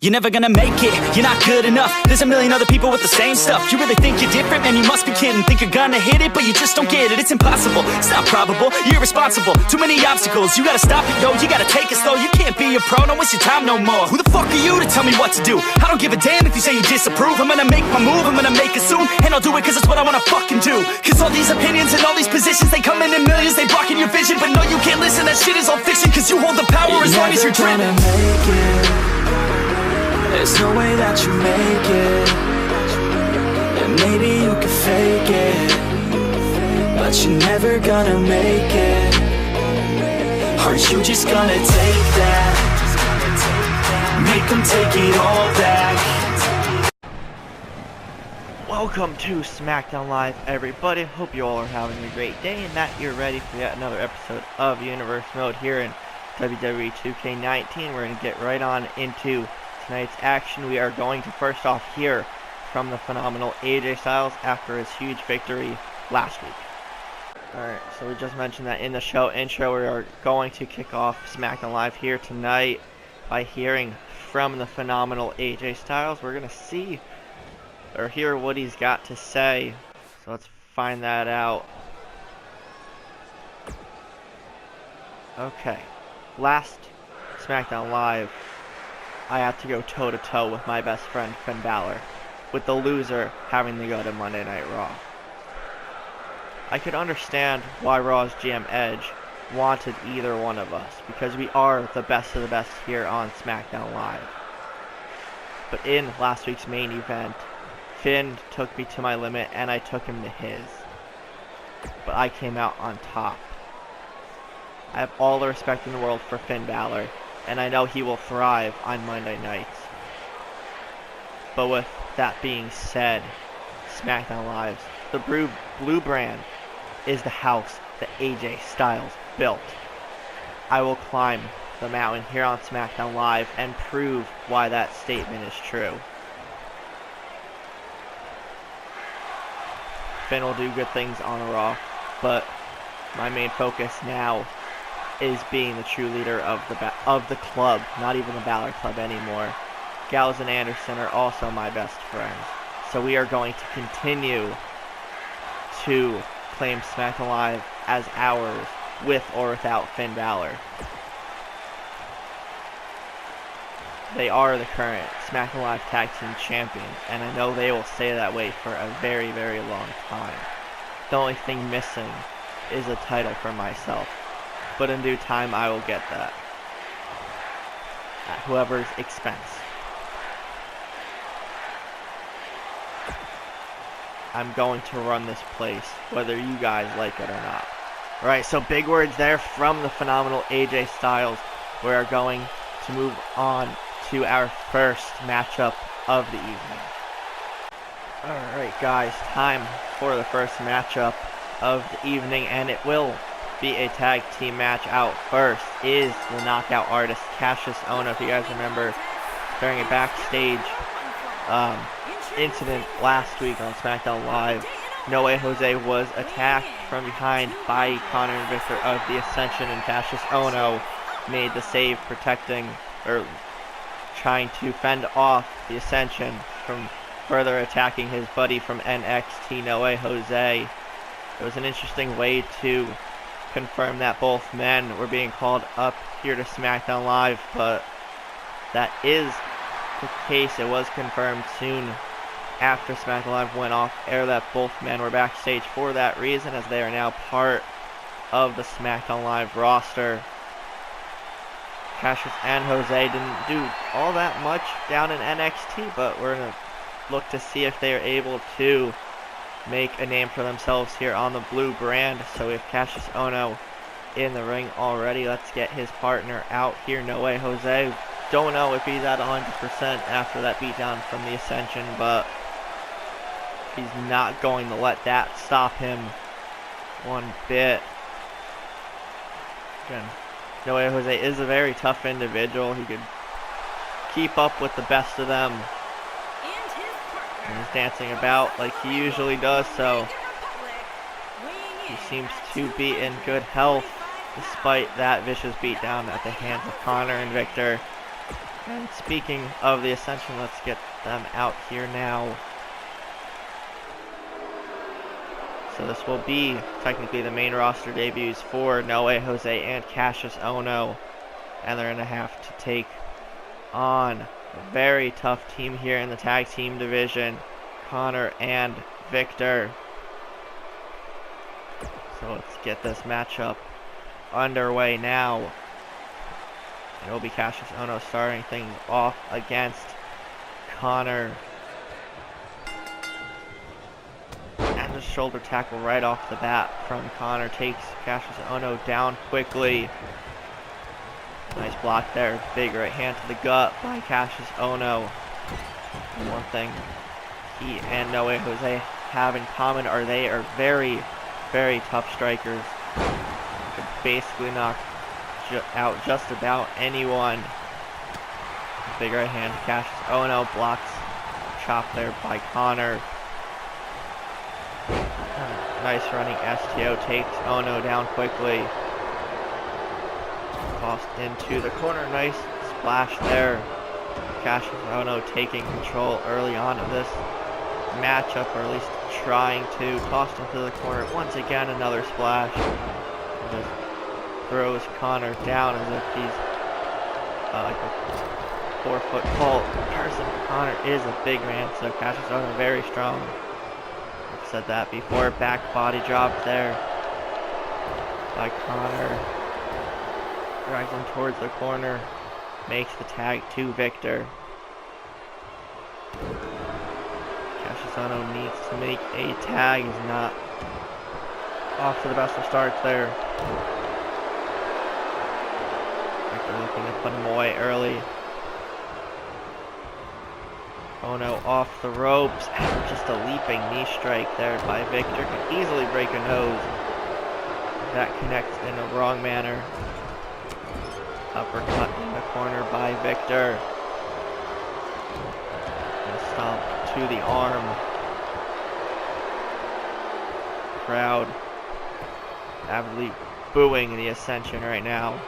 You're never gonna make it, you're not good enough. There's a million other people with the same stuff. You really think you're different? Man, you must be kidding. Think you're gonna hit it, but you just don't get it. It's impossible, it's not probable, you're irresponsible. Too many obstacles, you gotta stop it, yo. You gotta take it slow, you can't be a pro. Don't waste your time no more. Who the fuck are you to tell me what to do? I don't give a damn if you say you disapprove. I'm gonna make my move, I'm gonna make it soon. And I'll do it cause it's what I wanna fucking do. Cause all these opinions and all these positions, they come in millions, they blocking your vision. But no, you can't listen, that shit is all fiction. Cause you hold the power as long as you're driven. There's no way that you make it. And maybe you can fake it, but you're never gonna make it. Aren't you just gonna take that? Make them take it all back. Welcome to SmackDown Live, everybody. Hope you all are having a great day and that you're ready for yet another episode of Universe Mode here in WWE 2K19. We're going to get right on into tonight's action. We are going to first off hear from the phenomenal AJ Styles after his huge victory last week. Alright, so we just mentioned that in the show intro. We are going to kick off SmackDown Live here tonight by hearing from the phenomenal AJ Styles. We're going to see or hear what he's got to say. So let's find that out. Okay, last SmackDown Live, I had to go toe-to-toe with my best friend Finn Balor, with the loser having to go to Monday Night Raw. I could understand why Raw's GM Edge wanted either one of us, because we are the best of the best here on SmackDown Live. But in last week's main event, Finn took me to my limit and I took him to his. But I came out on top. I have all the respect in the world for Finn Balor, and I know he will thrive on Monday nights. But with that being said, SmackDown Live, the blue brand is the house that AJ Styles built. I will climb the mountain here on SmackDown Live and prove why that statement is true. Finn will do good things on Raw, but my main focus now is being the true leader of the club, not even the Balor Club anymore. Gallows and Anderson are also my best friends, so we are going to continue to claim SmackDown Live as ours, with or without Finn Balor. They are the current SmackDown Live Tag Team Champions, and I know they will stay that way for a very, very long time. The only thing missing is a title for myself. But in due time, I will get that. At whoever's expense. I'm going to run this place, whether you guys like it or not. Alright, so big words there from the phenomenal AJ Styles. We are going to move on to our first matchup of the evening. Alright guys, time for the first matchup of the evening, and it will be a tag team match. Out first is the knockout artist Cassius Ohno. If you guys remember, during a backstage incident last week on SmackDown Live, No Way Jose was attacked from behind by Connor and Victor of the Ascension, and Cassius Ohno made the save, protecting or trying to fend off the Ascension from further attacking his buddy from NXT, No Way Jose. It was an interesting way to confirm that both men were being called up here to SmackDown Live, but that is the case. It was confirmed soon after SmackDown Live went off air that both men were backstage for that reason, as they are now part of the SmackDown Live roster. Cassius and Jose didn't do all that much down in NXT, but we're going to look to see if they are able to make a name for themselves here on the blue brand. So we have Cassius Ohno in the ring already. Let's get his partner out here, No Way Jose. Don't know if he's at 100% after that beatdown from the Ascension, but he's not going to let that stop him one bit. Again, No Way Jose is a very tough individual. He could keep up with the best of them. And he's dancing about like he usually does, so he seems to be in good health despite that vicious beatdown at the hands of Connor and Victor. And speaking of the Ascension, let's get them out here now. So this will be technically the main roster debuts for No Way Jose and Cassius Ohno. And they're going to have to take on a very tough team here in the tag team division, Connor and Victor. So let's get this matchup underway now. It will be Cassius Ohno starting things off against Connor. And the shoulder tackle right off the bat from Connor takes Cassius Ohno down quickly. Nice block there. Big right hand to the gut by Cassius Ohno. And one thing he and No Way Jose have in common are they are very, very tough strikers. Could basically knock out just about anyone. Big right hand to Cassius Ohno, blocks chop there by Connor. Nice running STO takes Ohno down quickly. Tossed into the corner, nice splash there. Cassius Ohno taking control early on of this matchup, or at least trying to. Tossed into the corner, once again another splash. And just throws Connor down as if he's like a 4-foot tall person. Connor is a big man, so Cassius Ohno very strong. I've said that before. Back body drop there by Connor. Drags him towards the corner. Makes the tag to Victor. Cassius Ohno needs to make a tag. He's not off to the best of starts there. Victor looking to put him away early. Ohno off the ropes. And just a leaping knee strike there by Victor. Could easily break a nose. That connects in a wrong manner. Uppercut in the corner by Victor. And a stomp to the arm. Crowd avidly booing the Ascension right now.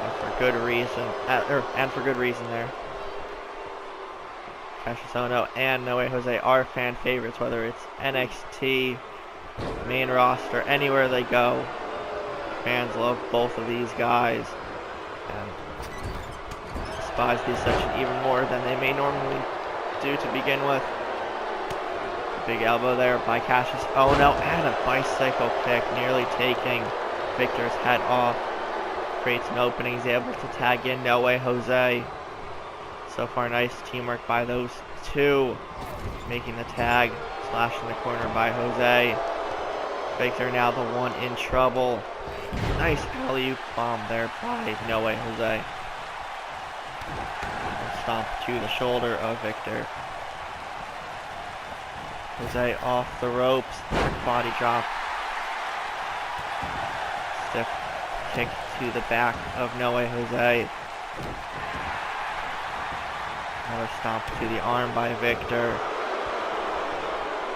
And for good reason. There. Cassius Ohno and No Way Jose are fan favorites, whether it's NXT, main roster, anywhere they go. Fans love both of these guys and despise the Ascension even more than they may normally do to begin with. Big elbow there by Cassius Ohno and a bicycle kick, nearly taking Victor's head off. Creates an opening, he's able to tag in No Way Jose. So far, nice teamwork by those two. Making the tag, slash in the corner by Jose. Victor now the one in trouble. Nice alley-oop bomb there by No Way Jose. And stomp to the shoulder of Victor. Jose off the ropes. Body drop. Stiff kick to the back of No Way Jose. Another stomp to the arm by Victor.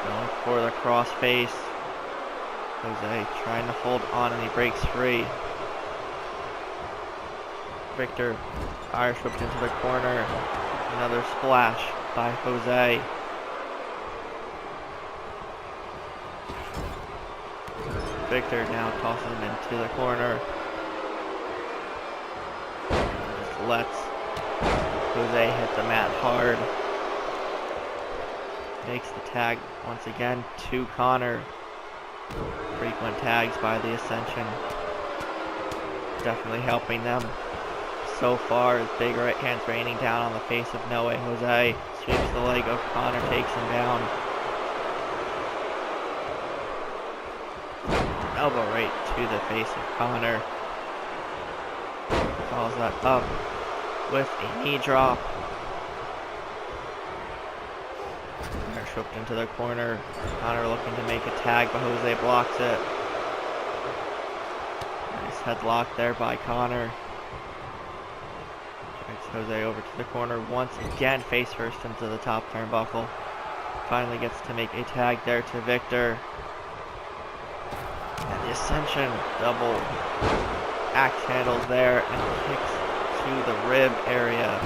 Going for the crossface. Jose trying to hold on and he breaks free. Victor Irish whipped into the corner. Another splash by Jose. Victor now tosses him into the corner. Just lets Jose hit the mat hard. Makes the tag once again to Connor. Frequent tags by the Ascension. Definitely helping them so far. As big right hands raining down on the face of No Way Jose. Sweeps the leg of Connor, takes him down. Elbow right to the face of Connor. Follows that up with a knee drop. Tripped into the corner. Connor looking to make a tag, but Jose blocks it. Nice headlock there by Connor. Drags Jose over to the corner once again, face first into the top turnbuckle. Finally gets to make a tag there to Victor. And the Ascension double axe handles there and kicks into the rib area.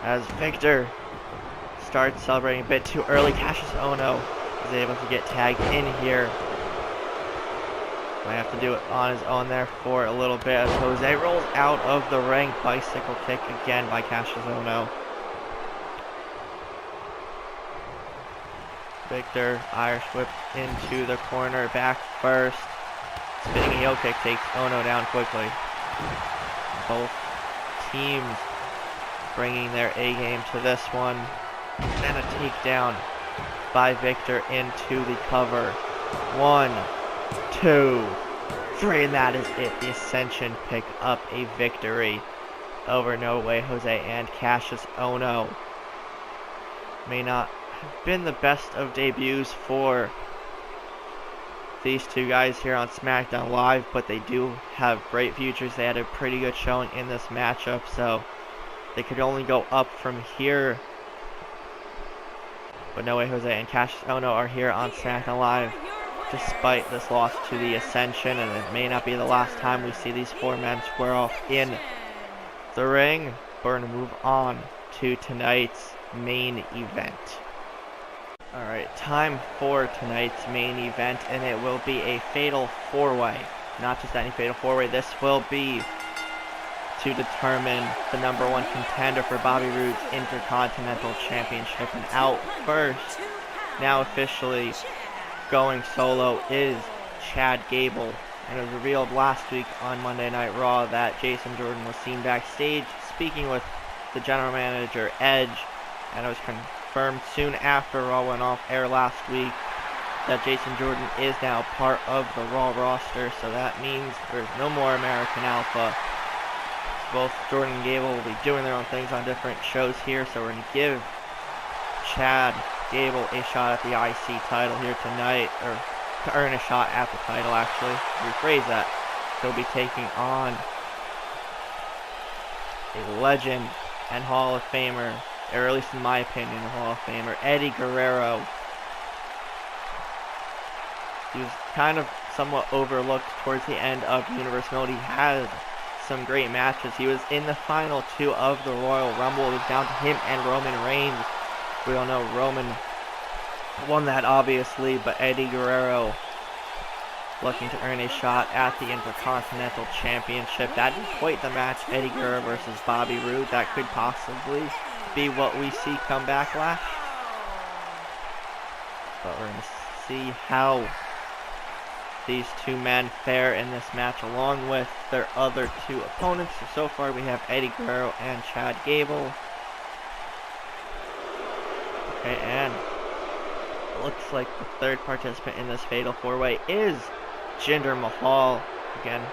As Victor starts celebrating a bit too early, Cassius Ohno is able to get tagged in here. Might have to do it on his own there for a little bit as Jose rolls out of the ring. Bicycle kick again by Cassius Ohno. Victor, Irish whip into the corner, back first. Spinning heel kick takes Ohno down quickly. Both teams bringing their A-game to this one. And a takedown by Victor into the cover. 1, 2, 3, and that is it. The Ascension pick up a victory over No Way Jose and Cassius Ohno. May not have been the best of debuts for these two guys here on SmackDown Live, but they do have great futures. They had a pretty good showing in this matchup, so they could only go up from here. But No Way Jose and Cassius Ohno are here on SmackDown Live despite this loss to the Ascension, and it may not be the last time we see these four men square off in the ring. We're going to move on to tonight's main event. Alright, time for tonight's main event, and it will be a fatal four-way. Not just any fatal four-way, this will be to determine the #1 contender for Bobby Roode's Intercontinental Championship. And out first, now officially going solo, is Chad Gable. And it was revealed last week on Monday Night Raw that Jason Jordan was seen backstage speaking with the general manager, Edge, and it was confirmed soon after Raw went off air last week that Jason Jordan is now part of the Raw roster, so that means there's no more American Alpha. Both Jordan and Gable will be doing their own things on different shows here, so we're going to give Chad Gable a shot at the IC title here tonight, or to earn a shot at the title, actually. Rephrase that. He'll be taking on a legend and Hall of Famer, or at least in my opinion, a Hall of Famer, Eddie Guerrero. He was kind of somewhat overlooked towards the end of Universe Mode. He had some great matches. He was in the final two of the Royal Rumble. It was down to him and Roman Reigns. We all know Roman won that, obviously, but Eddie Guerrero looking to earn a shot at the Intercontinental Championship. That is quite the match, Eddie Guerrero versus Bobby Roode. That could possibly be what we see come Backlash. But we're going to see how these two men fare in this match along with their other two opponents. So far we have Eddie Guerrero and Chad Gable. Okay, and it looks like the third participant in this fatal four-way is Jinder Mahal. Again,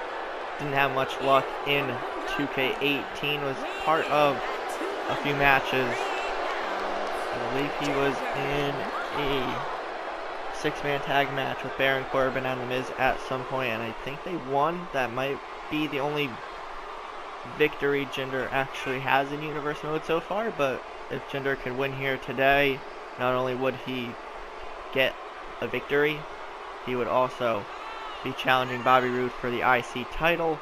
didn't have much luck in 2K18, was part of a few matches. I believe he was in a six-man tag match with Baron Corbin and The Miz at some point, and I think they won. That might be the only victory Jinder actually has in Universe Mode so far, but if Jinder could win here today, not only would he get a victory, he would also be challenging Bobby Roode for the IC title.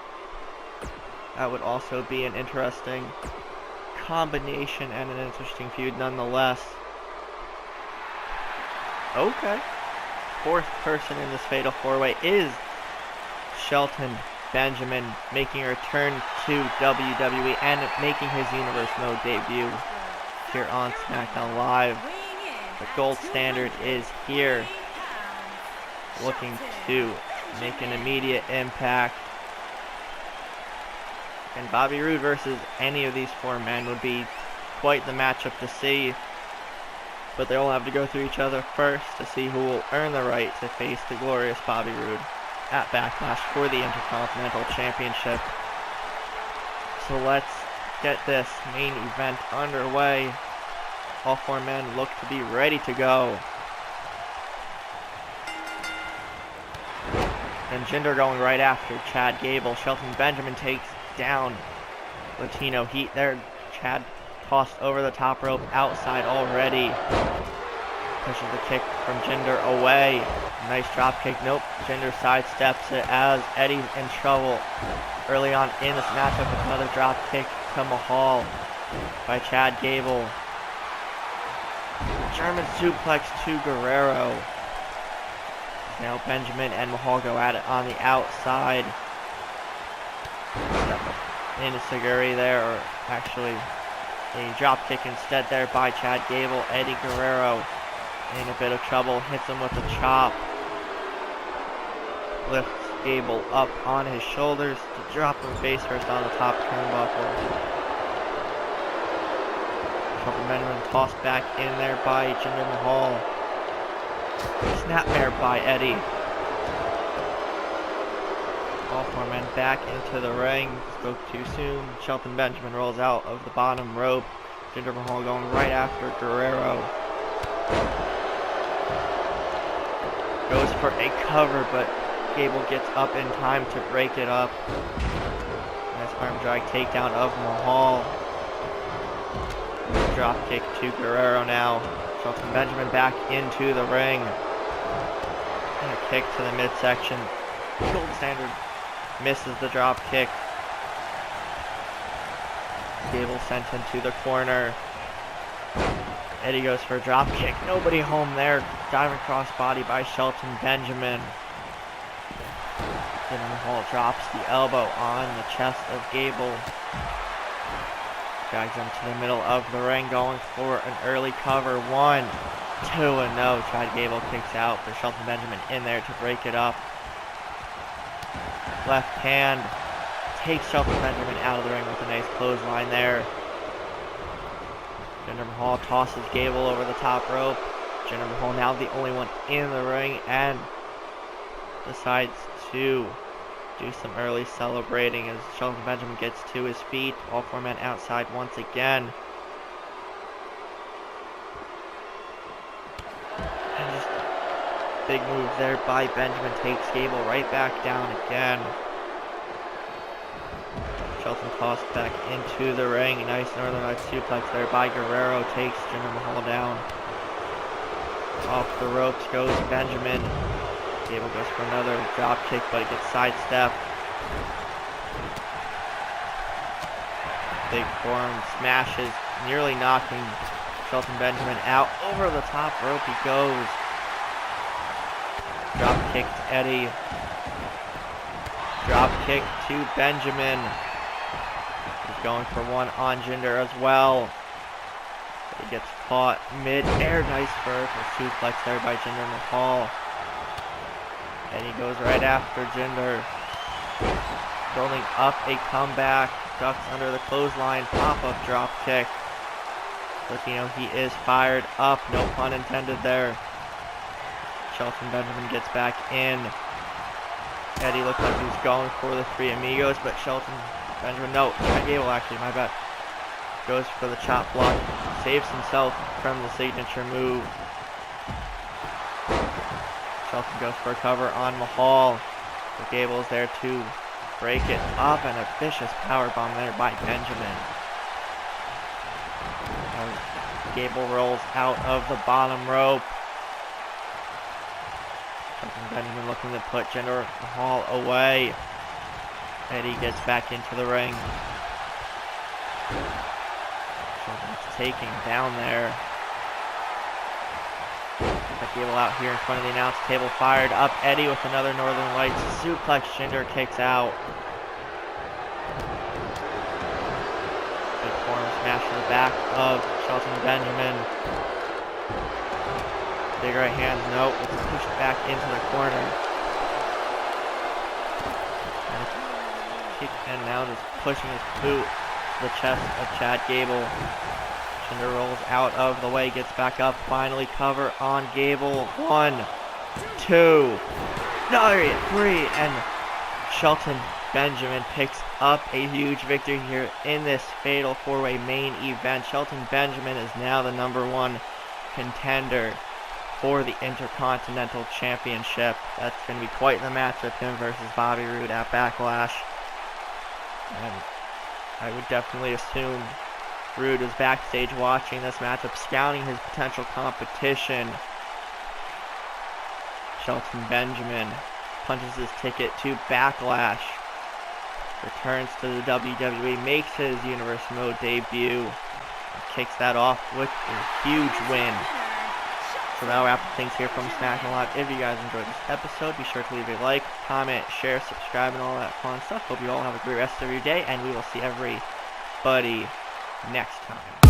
That would also be an interesting combination and an interesting feud nonetheless. Okay. Fourth person in this fatal four-way is Shelton Benjamin, making a return to WWE and making his Universe Mode debut here on SmackDown Live. The gold standard is here, looking to make an immediate impact. And Bobby Roode versus any of these four men would be quite the matchup to see. But they all have to go through each other first to see who will earn the right to face the glorious Bobby Roode at Backlash for the Intercontinental Championship. So let's get this main event underway. All four men look to be ready to go. And Jinder going right after Chad Gable. Shelton Benjamin takes down Latino Heat there. Chad tossed over the top rope outside already. Pushes the kick from Jinder away. Nice drop kick. Nope. Jinder sidesteps it as Eddie's in trouble early on in this matchup with another drop kick to Mahal by Chad Gable. German suplex to Guerrero. Now Benjamin and Mahal go at it on the outside. Step up into Seguri there, or actually a drop kick instead there by Chad Gable. Eddie Guerrero in a bit of trouble, hits him with a chop. Lifts Gable up on his shoulders to drop him face first on the top turnbuckle. Benjamin tossed back in there by Jinder Mahal. Snapmare by Eddie. All four men back into the ring. Spoke too soon. Shelton Benjamin rolls out of the bottom rope. Jinder Mahal going right after Guerrero. Goes for a cover, but Gable gets up in time to break it up. Nice arm drag takedown of Mahal. Drop kick to Guerrero now. Shelton Benjamin back into the ring. And a kick to the midsection. Gold Standard misses the drop kick. Gable sent into the corner. Eddie goes for a drop kick. Nobody home there. Diving crossbody by Shelton Benjamin. Jinder Mahal drops the elbow on the chest of Gable. Drags him to the middle of the ring, going for an early cover. 1, 2, and no. Chad Gable kicks out, but Shelton Benjamin in there to break it up. Left hand takes Shelton Benjamin out of the ring with a nice clothesline there. Jinder Mahal tosses Gable over the top rope. Jinder Mahal now the only one in the ring and decides to do some early celebrating as Shelton Benjamin gets to his feet. All four men outside once again. And just big move there by Benjamin. Takes Gable right back down again. Shelton tossed back into the ring. Nice Northern Lights suplex there by Guerrero. Takes Jinder Mahal down. Off the ropes goes Benjamin. Gable goes for another drop kick, but it gets sidestepped. Big forearm smashes, nearly knocking Shelton Benjamin out. Over the top rope he goes. Drop kick to Eddie. Drop kick to Benjamin. He's going for one on Jinder as well. He gets caught mid-air. Nice vertical suplex there by Jinder Mahal. Eddie goes right after Jinder. Building up a comeback. Ducks under the clothesline. Pop-up drop kick. Latino, he is fired up. No pun intended there. Shelton Benjamin gets back in. Eddie looked like he was going for the Three Amigos, but Shelton Benjamin, no, Chad Gable actually, my bad. Goes for the chop block. Saves himself from the signature move. Shelton goes for a cover on Mahal. But Gable is there to break it up, and a vicious powerbomb there by Benjamin. As Gable rolls out of the bottom rope. Shelton Benjamin looking to put Jinder Mahal away. Eddie gets back into the ring. Shelton's taking down there. Gable out here in front of the announce table, fired up. Eddie with another Northern Lights suplex. Jinder kicks out. Big forearm smash to the back of Shelton Benjamin. Big right hand, no, it's pushed back into the corner. And now just pushing his boot to the chest of Chad Gable. Jinder rolls out of the way, gets back up, finally cover on Gable. 1, 2, 3, and Shelton Benjamin picks up a huge victory here in this fatal four-way main event. Shelton Benjamin is now the #1 contender for the Intercontinental Championship. That's going to be quite the matchup, him versus Bobby Roode at Backlash. And I would definitely assume Roode is backstage watching this matchup, scouting his potential competition. Shelton Benjamin punches his ticket to Backlash. Returns to the WWE, makes his Universe Mode debut, and kicks that off with a huge win. So that'll wrap up things here from SmackDown Live. If you guys enjoyed this episode, be sure to leave a like, comment, share, subscribe, and all that fun stuff. Hope you all have a great rest of your day, and we will see everybody next time.